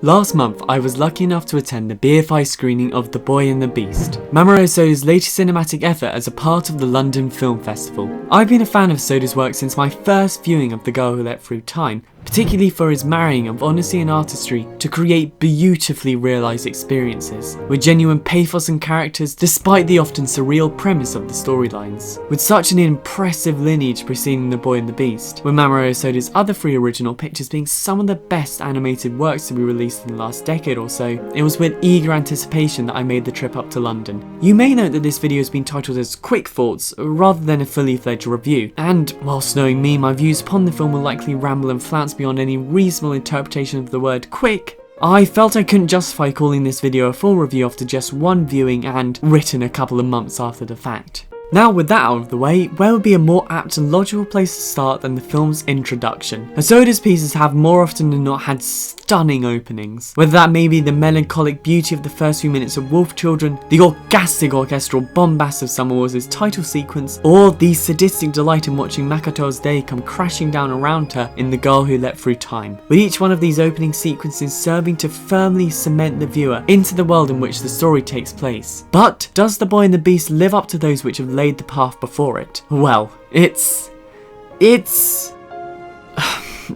Last month, I was lucky enough to attend the BFI screening of The Boy and the Beast, Mamoru Hosoda's latest cinematic effort as a part of the London Film Festival. I've been a fan of Hosoda's work since my first viewing of The Girl Who Leapt Through Time, particularly for his marrying of honesty and artistry to create beautifully realised experiences, with genuine pathos and characters despite the often surreal premise of the storylines. With such an impressive lineage preceding The Boy and the Beast, with Mamoru Hosoda's other 3 original pictures being some of the best animated works to be released in the last decade or so, it was with eager anticipation that I made the trip up to London. You may note that this video has been titled as Quick Thoughts rather than a fully fledged review, and whilst knowing me, my views upon the film will likely ramble and flounce beyond any reasonable interpretation of the word quick, I felt I couldn't justify calling this video a full review after just one viewing and written a couple of months after the fact. Now with that out of the way, where would be a more apt and logical place to start than the film's introduction? Hosoda's pieces have more often than not had stunning openings, whether that may be the melancholic beauty of the first few minutes of Wolf Children, the orgastic orchestral bombast of Summer Wars' title sequence, or the sadistic delight in watching Makoto's day come crashing down around her in The Girl Who Leapt Through Time, with each one of these opening sequences serving to firmly cement the viewer into the world in which the story takes place. But does The Boy and the Beast live up to those which have laid the path before it? Well, it's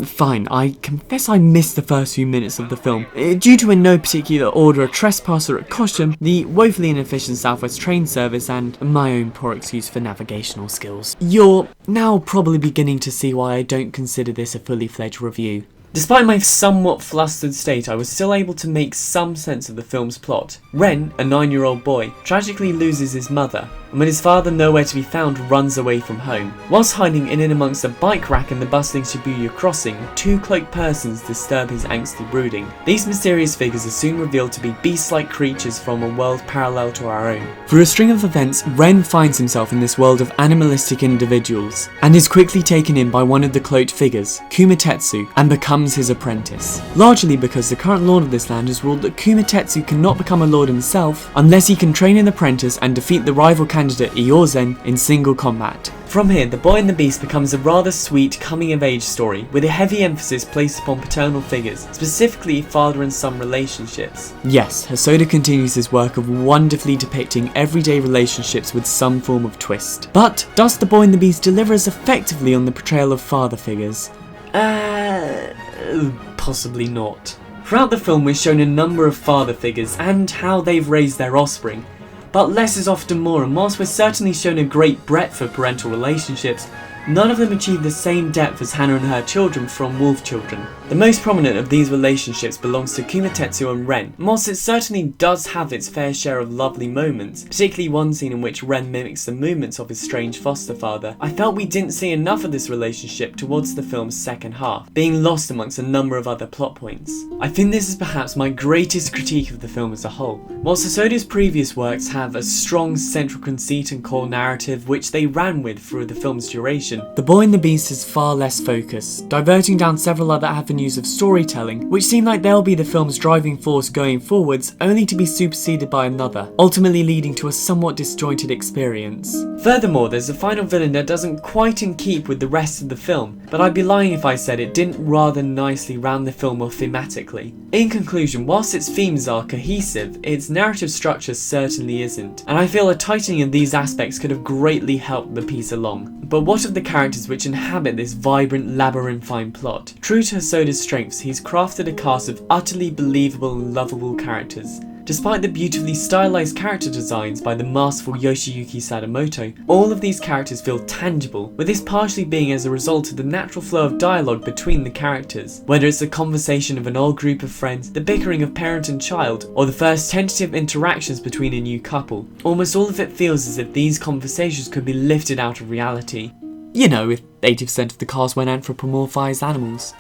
fine, I confess I missed the first few minutes of the film, due to in no particular order a trespasser at Cosham, the woefully inefficient Southwest train service, and my own poor excuse for navigational skills. You're now probably beginning to see why I don't consider this a fully fledged review. Despite my somewhat flustered state, I was still able to make some sense of the film's plot. Ren, a 9-year-old boy, tragically loses his mother, and with his father nowhere to be found, runs away from home. Whilst hiding in and amongst a bike rack in the bustling Shibuya crossing, 2 cloaked persons disturb his angsty brooding. These mysterious figures are soon revealed to be beast-like creatures from a world parallel to our own. Through a string of events, Ren finds himself in this world of animalistic individuals, and is quickly taken in by one of the cloaked figures, Kumatetsu, and becomes his apprentice. Largely because the current lord of this land has ruled that Kumatetsu cannot become a lord himself unless he can train an apprentice and defeat the rival candidate Iozen in single combat. From here, The Boy and the Beast becomes a rather sweet coming-of-age story, with a heavy emphasis placed upon paternal figures, specifically father and son relationships. Yes, Hosoda continues his work of wonderfully depicting everyday relationships with some form of twist. But does The Boy and the Beast deliver as effectively on the portrayal of father figures? Possibly not. Throughout the film we're shown a number of father figures and how they've raised their offspring, but less is often more, and whilst we're certainly shown a great breadth of parental relationships, none of them achieve the same depth as Hannah and her children from Wolf Children. The most prominent of these relationships belongs to Kumatetsu and Ren, and whilst it certainly does have its fair share of lovely moments, particularly one scene in which Ren mimics the movements of his strange foster father, I felt we didn't see enough of this relationship towards the film's second half, being lost amongst a number of other plot points. I think this is perhaps my greatest critique of the film as a whole. Whilst Hosoda's previous works have a strong central conceit and core narrative which they ran with through the film's duration, The Boy and the Beast is far less focused, diverging down several other avenues of storytelling, which seem like they'll be the film's driving force going forwards, only to be superseded by another, ultimately leading to a somewhat disjointed experience. Furthermore, there's a final villain that doesn't quite in keep with the rest of the film, but I'd be lying if I said it didn't rather nicely round the film off thematically. In conclusion, whilst its themes are cohesive, its narrative structure certainly isn't, and I feel a tightening of these aspects could have greatly helped the piece along. But what of the characters which inhabit this vibrant labyrinthine plot? True to Hosoda's strengths, he's crafted a cast of utterly believable and lovable characters. Despite the beautifully stylized character designs by the masterful Yoshiyuki Sadamoto, all of these characters feel tangible, with this partially being as a result of the natural flow of dialogue between the characters. Whether it's the conversation of an old group of friends, the bickering of parent and child, or the first tentative interactions between a new couple, almost all of it feels as if these conversations could be lifted out of reality. You know, if 80% of the cast went anthropomorphized animals.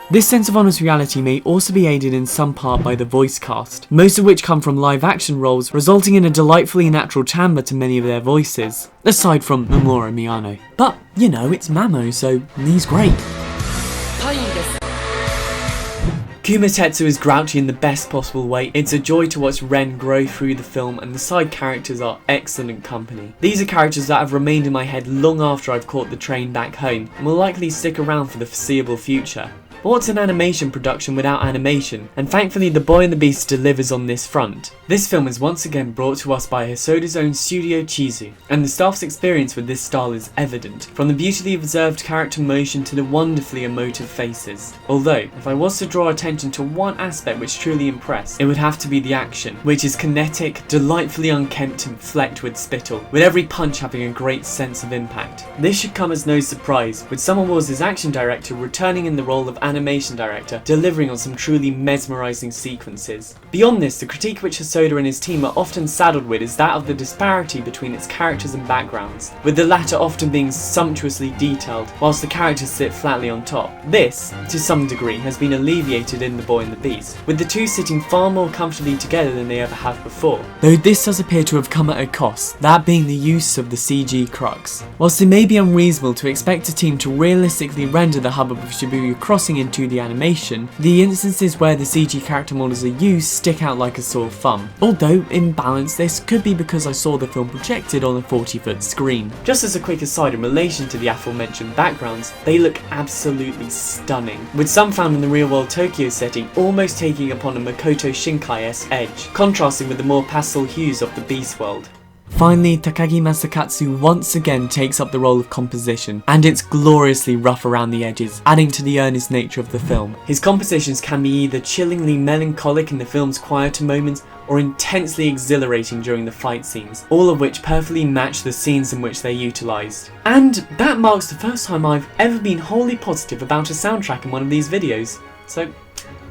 This sense of honest reality may also be aided in some part by the voice cast, most of which come from live action roles, resulting in a delightfully natural timbre to many of their voices, aside from Mamoru Miyano. But, you know, it's Mamo, so he's great. Kumatetsu is grouchy in the best possible way. It's a joy to watch Ren grow through the film, and the side characters are excellent company. These are characters that have remained in my head long after I've caught the train back home, and will likely stick around for the foreseeable future. But what's an animation production without animation? And thankfully The Boy and the Beast delivers on this front. This film is once again brought to us by Hosoda's own Studio Chizu, and the staff's experience with this style is evident, from the beautifully observed character motion to the wonderfully emotive faces. Although, if I was to draw attention to one aspect which truly impressed, it would have to be the action, which is kinetic, delightfully unkempt and flecked with spittle, with every punch having a great sense of impact. This should come as no surprise, with Summer Wars' action director returning in the role of animation director, delivering on some truly mesmerising sequences. Beyond this, the critique which Hosoda and his team are often saddled with is that of the disparity between its characters and backgrounds, with the latter often being sumptuously detailed, whilst the characters sit flatly on top. This, to some degree, has been alleviated in The Boy and the Beast, with the two sitting far more comfortably together than they ever have before. Though this does appear to have come at a cost, that being the use of the CG crux. Whilst it may be unreasonable to expect a team to realistically render the hubbub of Shibuya Crossing into the animation, the instances where the CG character models are used stick out like a sore thumb. Although, in balance, this could be because I saw the film projected on a 40-foot screen. Just as a quick aside in relation to the aforementioned backgrounds, they look absolutely stunning, with some found in the real-world Tokyo setting almost taking upon a Makoto Shinkai-esque edge, contrasting with the more pastel hues of the Beast world. Finally, Takagi Masakatsu once again takes up the role of composition, and it's gloriously rough around the edges, adding to the earnest nature of the film. His compositions can be either chillingly melancholic in the film's quieter moments, or intensely exhilarating during the fight scenes, all of which perfectly match the scenes in which they're utilised. And that marks the first time I've ever been wholly positive about a soundtrack in one of these videos. So,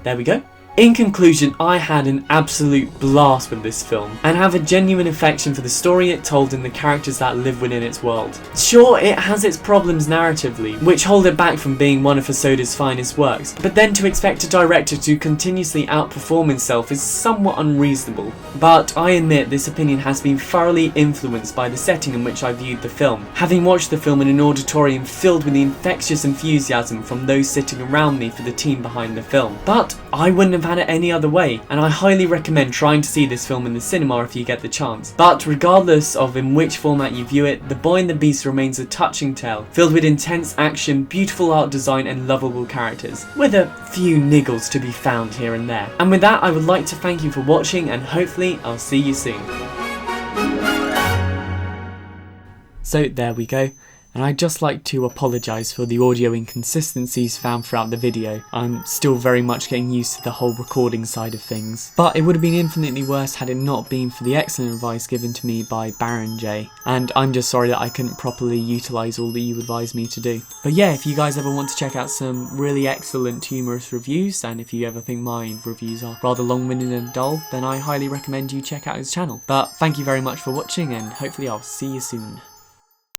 there we go. In conclusion, I had an absolute blast with this film, and have a genuine affection for the story it told and the characters that live within its world. Sure, it has its problems narratively, which hold it back from being one of Hosoda's finest works, but then to expect a director to continuously outperform himself is somewhat unreasonable. But I admit this opinion has been thoroughly influenced by the setting in which I viewed the film, having watched the film in an auditorium filled with the infectious enthusiasm from those sitting around me for the team behind the film. But I wouldn't have had it any other way, and I highly recommend trying to see this film in the cinema if you get the chance. But regardless of in which format you view it, The Boy and the Beast remains a touching tale, filled with intense action, beautiful art design and lovable characters, with a few niggles to be found here and there. And with that, I would like to thank you for watching, and hopefully I'll see you soon. So there we go. And I'd just like to apologise for the audio inconsistencies found throughout the video. I'm still very much getting used to the whole recording side of things. But it would have been infinitely worse had it not been for the excellent advice given to me by Baron J. And I'm just sorry that I couldn't properly utilise all that you advised me to do. But yeah, if you guys ever want to check out some really excellent humorous reviews, and if you ever think my reviews are rather long-winded and dull, then I highly recommend you check out his channel. But thank you very much for watching, and hopefully I'll see you soon.